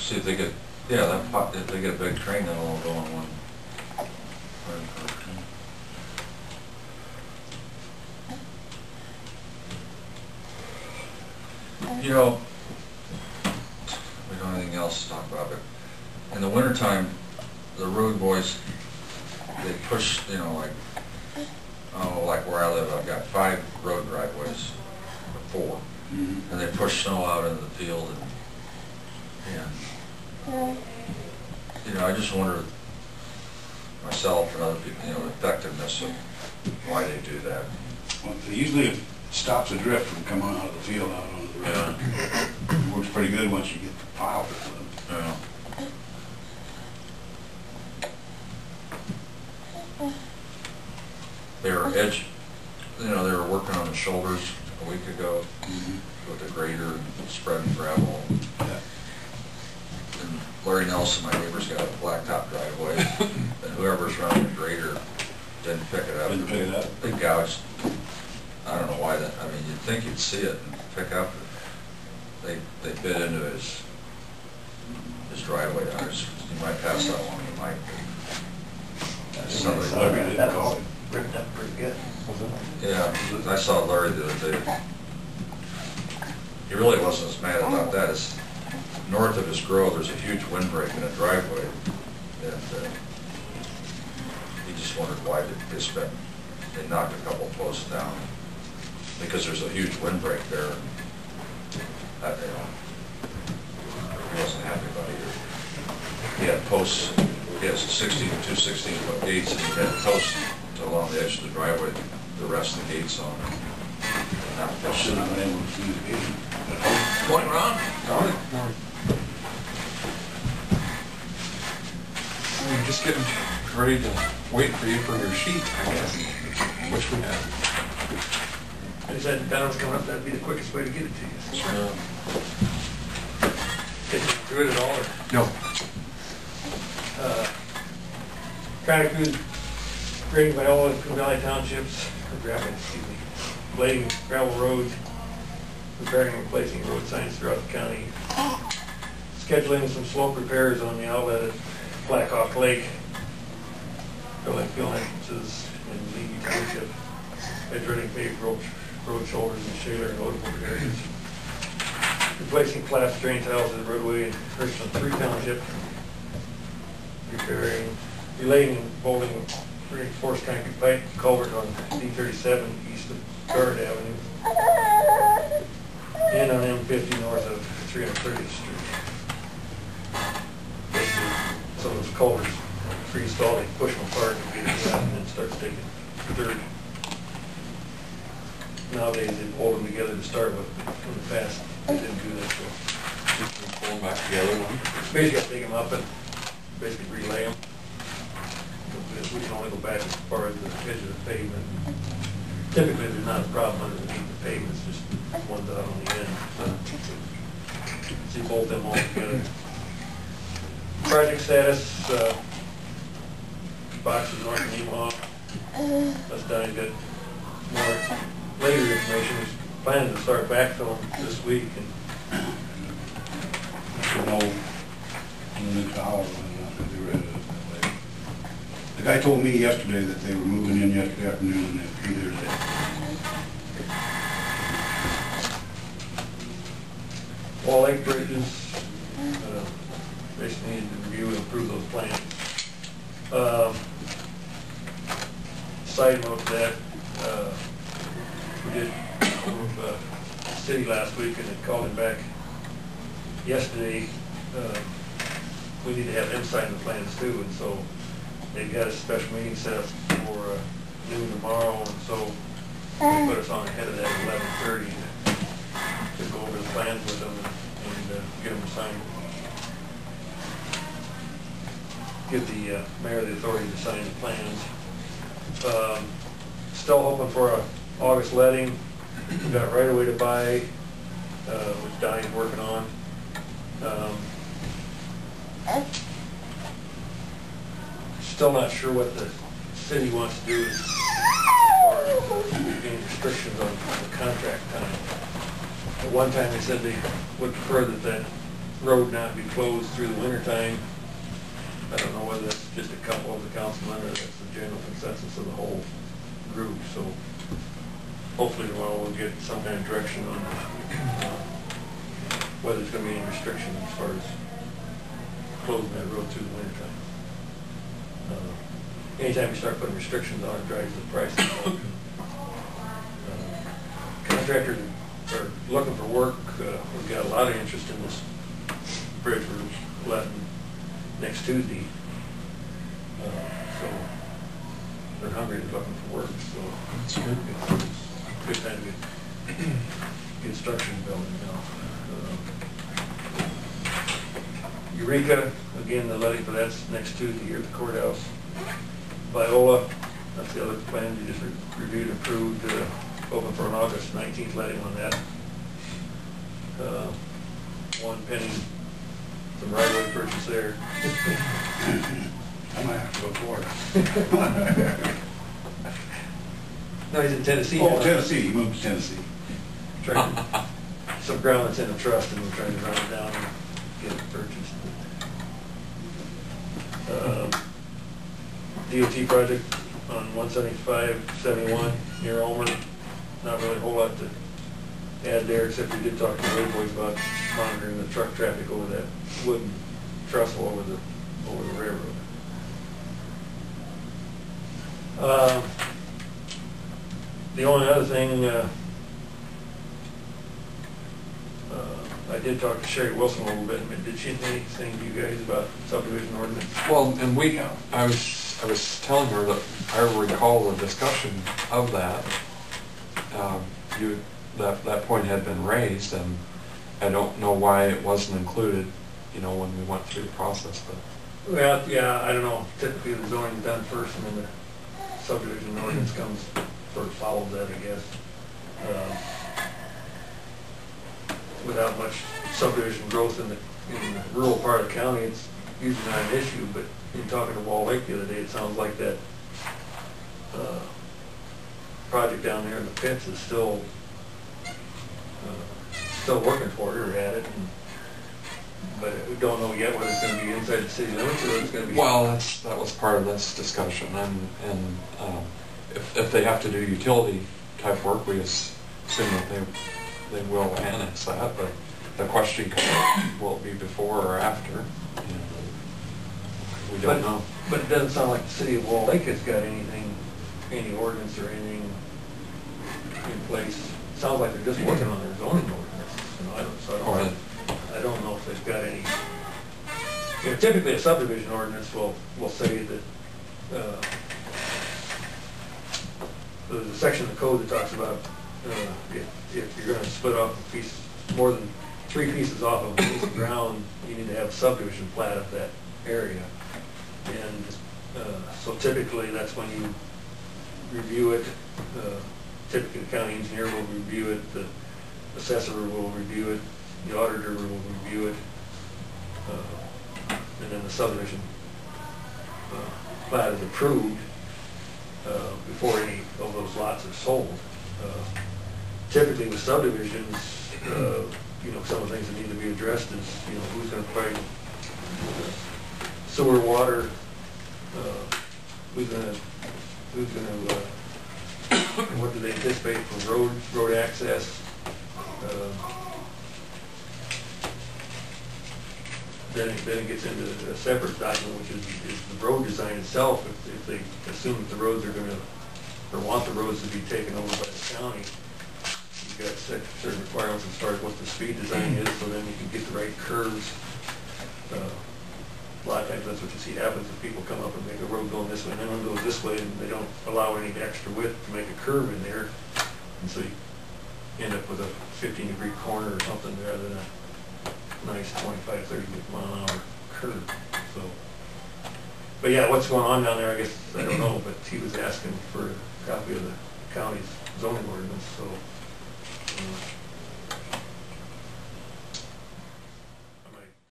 See if they get, yeah, that pot, if they get a big train, that'll all go on one. You know, we don't have anything else to talk about, but in the wintertime, the road boys, they push, you know, like, oh, like where I live, I've got 5 road driveways, or 4, and they push snow out into the field, and you know, I just wonder, myself and other people, you know, the effectiveness of why they do that. Well, usually it stops the drift from coming out of the field out on the road. It works pretty good once you get the pile to them. Yeah. They were you know, they were working on the shoulders a week ago with the grader and spreading gravel. Yeah. And Larry Nelson, my neighbor's got a blacktop driveway, and whoever's running the grader didn't pick it up. Didn't pick it up? They gouged. I don't know why that. I mean, you'd think you'd see it and pick up. They bit into his driveway. You might pass that one. You might. Somebody didn't call it. Ripped up pretty good. Yeah, I saw Larry the other day. He really wasn't as mad about that. As north of his grow, there's a huge windbreak in a driveway, and he just wondered why they knocked a couple posts down, because there's a huge windbreak there. That, you know, he wasn't happy about either. He had posts. He has 2 16-foot gates, and he had posts along the edge of the driveway, the rest of the gates on. I should have been able to see the gate. Morning, Ron. Morning. We're just getting ready to wait for you for your sheet, I guess, which we have. I just had the balance coming up, that'd be the quickest way to get it to you. Sure. Did you do it at all, or? No. Traffic crews grading by all of Coon Valley Townships, blading gravel roads, repairing and replacing road signs throughout the county, scheduling some slope repairs on the outlet at Black Hawk Lake, filling field entrances in Levy Township, edge-running paved road shoulders in Shaler and notable areas, replacing collapsed drain tiles in the roadway in Richland 3 Township, relaying and bolting reinforced concrete pipe culvert on D37 east of Guard Avenue and on M50 north of 330th Street. Basically, some of those culverts pre-installed, they push them apart and get it out and then start taking dirt. Nowadays, they bolt them together to start with. In the past, they didn't do that. So Just pull them back together. basically, I pick them up and basically relay them. We can only go back as far as the edge of the pavement. Typically, there's not a problem underneath the pavement, it's just one dot on the end. So you bolt them all together. Project status, boxes north of Nemaha. That's done. You got more later information. We're planning to start backfilling this week. And should know in the next hour when they're ready. The guy told me yesterday that they were moving in yesterday afternoon and they'd be there today. Wall Lake bridges, basically need to review and approve those plans. Side note to that, we did move the city last week and they called him back yesterday. We need to have them sign the plans too, and so they've got a special meeting set up for noon tomorrow, and so they put us on ahead of that at 11:30 to go over the plans with them and get them signed. Give the mayor the authority to sign the plans. Still hoping for a August letting. We've got right away to buy, which Donnie's working on. Still not sure what the city wants to do as far as any restrictions on the contract time. At one time they said they would prefer that road not be closed through the winter time. I don't know whether that's just a couple of the councilmen or that's the general consensus of the whole group, so hopefully tomorrow we'll get some kind of direction on whether there's gonna be any restrictions as far as closing that road through the winter time. Anytime you start putting restrictions on it, drives the price up. Contractors are looking for work. We've got a lot of interest in this bridge we're letting next Tuesday. So they're hungry, they're looking for work, so That's good. it's a good time to get construction building now. Eureka, again, the letting for that's next Tuesday here at the courthouse. Viola, that's the other plan you just reviewed and approved, open for an August 19th letting on that. One pending some right-of-way purchase there. I might have to go for it. No, he's in Tennessee. Oh, Tennessee, he moved to Tennessee. Trying to, some ground that's in a trust and we're trying to run it down and get it purchased. DOT project on 175-71 near Ulmer. Not really a whole lot to add there, except we did talk to the road boys about monitoring the truck traffic over that wooden trestle over the railroad. The only other thing, I did talk to Sherry Wilson a little bit. Did she say anything to you guys about subdivision ordinance? Well, and I was telling her that I recall the discussion of that. That point had been raised, and I don't know why it wasn't included, when we went through the process, but. Well, yeah, I don't know. Typically the zoning's done first and then the subdivision ordinance comes sort of follows that, I guess. Without much subdivision growth in the rural part of the county, it's usually not an issue, but in talking to Wall Lake the other day, it sounds like that project down there in the pits is still working toward it or at it, but we don't know yet whether it's going to be inside the city limits or whether it's going to be... Well, that was part of this discussion, and if they have to do utility type work, we assume that they will annex that, but the question will it be before or after? We don't know. But it doesn't sound like the city of Wall Lake has got anything, any ordinance or anything in place. It sounds like they're just working on their zoning ordinance. I don't know if they've got any. Typically a subdivision ordinance will say that there's a section of the code that talks about if you're going to split off a piece, more than 3 pieces off of a piece of ground, you need to have a subdivision plat of that area. And so typically that's when you review it. Typically the county engineer will review it, the assessor will review it, the auditor will review it, and then the subdivision plat is approved before any of those lots are sold. Typically with subdivisions, some of the things that need to be addressed is, who's going to provide sewer, water, who's going to what do they anticipate for road access? Then it gets into a separate document, which is the road design itself. If they assume that the roads are going to, or want the roads to be taken over by the county, you've got certain requirements as far as what the speed design is, so then you can get the right curves. A lot of times that's what you see happens if people come up and make a road going this way and then one goes this way and they don't allow any extra width to make a curve in there. And so you end up with a 15-degree corner or something rather than a nice 25, 30 mile an hour curve. So, but yeah, what's going on down there, I guess, I don't know, but he was asking for a copy of the county's zoning ordinance, so